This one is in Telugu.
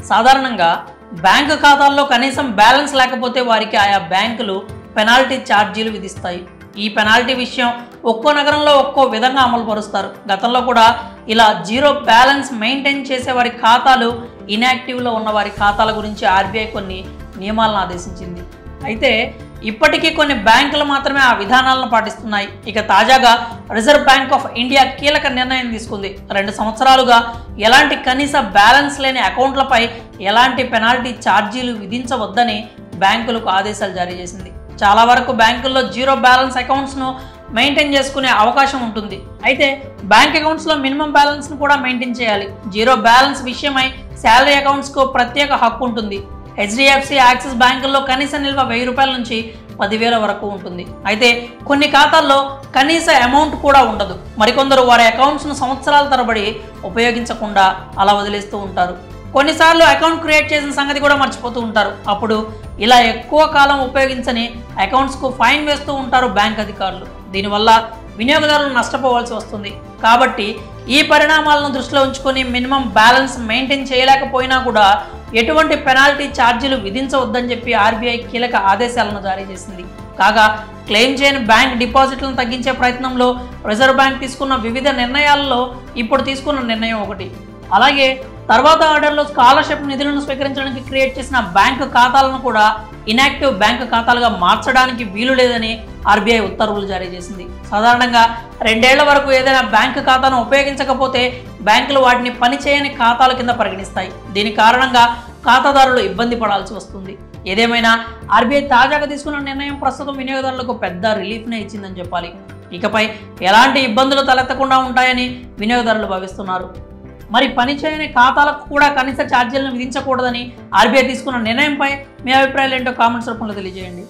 సాధారణంగా బ్యాంకు ఖాతాల్లో కనీసం బ్యాలెన్స్ లేకపోతే వారికి ఆయా బ్యాంకులు పెనాల్టీ ఛార్జీలు విధిస్తాయి. ఈ పెనాల్టీ విషయం ఒక్కో నగరంలో ఒక్కో విధంగా అమలు పరుస్తారు. గతంలో కూడా ఇలా జీరో బ్యాలెన్స్ మెయింటైన్ చేసే వారి ఖాతాలు, ఇన్యాక్టివ్లో ఉన్న వారి ఖాతాల గురించి ఆర్బీఐ కొన్ని నియమాలను ఆదేశించింది. అయితే ఇప్పటికీ కొన్ని బ్యాంకులు మాత్రమే ఆ విధానాలను పాటిస్తున్నాయి. ఇక తాజాగా రిజర్వ్ బ్యాంక్ ఆఫ్ ఇండియా కీలక నిర్ణయం తీసుకుంది. 2 సంవత్సరాలుగా ఎలాంటి కనీస బ్యాలెన్స్ లేని అకౌంట్లపై ఎలాంటి పెనాల్టీ ఛార్జీలు విధించవద్దని బ్యాంకులకు ఆదేశాలు జారీ చేసింది. చాలా వరకు బ్యాంకుల్లో జీరో బ్యాలెన్స్ అకౌంట్స్ను మెయింటైన్ చేసుకునే అవకాశం ఉంటుంది. అయితే బ్యాంక్ అకౌంట్స్లో మినిమం బ్యాలెన్స్ను కూడా మెయింటైన్ చేయాలి. జీరో బ్యాలెన్స్ విషయమై శాలరీ అకౌంట్స్కు ప్రత్యేక హక్కు ఉంటుంది. హెచ్డిఎఫ్సి, యాక్సిస్ బ్యాంకుల్లో కనీస నిల్వ 1000 రూపాయల నుంచి 10,000 వరకు ఉంటుంది. అయితే కొన్ని ఖాతాల్లో కనీస అమౌంట్ కూడా ఉండదు. మరికొందరు వారి అకౌంట్స్ను సంవత్సరాల తరబడి ఉపయోగించకుండా అలా వదిలేస్తూ ఉంటారు. కొన్నిసార్లు అకౌంట్ క్రియేట్ చేసిన సంగతి కూడా మర్చిపోతూ ఉంటారు. అప్పుడు ఇలా ఎక్కువ కాలం ఉపయోగించని అకౌంట్స్కు ఫైన్ వేస్తూ ఉంటారు బ్యాంక్ అధికారులు. దీనివల్ల వినియోగదారులు నష్టపోవాల్సి వస్తుంది. కాబట్టి ఈ పరిణామాలను దృష్టిలో ఉంచుకొని మినిమం బ్యాలెన్స్ మెయింటైన్ చేయలేకపోయినా కూడా ఎటువంటి పెనాల్టీ ఛార్జీలు విధించవద్దని చెప్పి ఆర్బీఐ కీలక ఆదేశాలను జారీ చేసింది. కాగా క్లెయిమ్ చేయని బ్యాంక్ డిపాజిట్లను తగ్గించే ప్రయత్నంలో రిజర్వ్ బ్యాంక్ తీసుకున్న వివిధ నిర్ణయాల్లో ఇప్పుడు తీసుకున్న నిర్ణయం ఒకటి. అలాగే తర్వాత ఆర్డర్లో స్కాలర్షిప్ నిధులను స్వీకరించడానికి క్రియేట్ చేసిన బ్యాంకు ఖాతాలను కూడా ఇన్యాక్టివ్ బ్యాంకు ఖాతాలుగా మార్చడానికి వీలు లేదని ఆర్బీఐ ఉత్తర్వులు జారీ చేసింది. సాధారణంగా 2 ఏళ్ల వరకు ఏదైనా బ్యాంకు ఖాతాను ఉపయోగించకపోతే బ్యాంకులు వాటిని పనిచేయని ఖాతాల కింద పరిగణిస్తాయి. దీని కారణంగా ఖాతాదారులు ఇబ్బంది పడాల్సి వస్తుంది. ఏదేమైనా ఆర్బీఐ తాజాగా తీసుకున్న నిర్ణయం ప్రస్తుతం వినియోగదారులకు పెద్ద రిలీఫ్నే ఇచ్చిందని చెప్పాలి. ఇకపై ఎలాంటి ఇబ్బందులు తలెత్తకుండా ఉంటాయని వినియోగదారులు భావిస్తున్నారు. మరి పనిచేయని ఖాతాలకు కూడా కనీస ఛార్జీలను విధించకూడదని ఆర్బీఐ తీసుకున్న నిర్ణయంపై మీ అభిప్రాయాలు ఏంటో కామెంట్స్ రూపంలో తెలియజేయండి.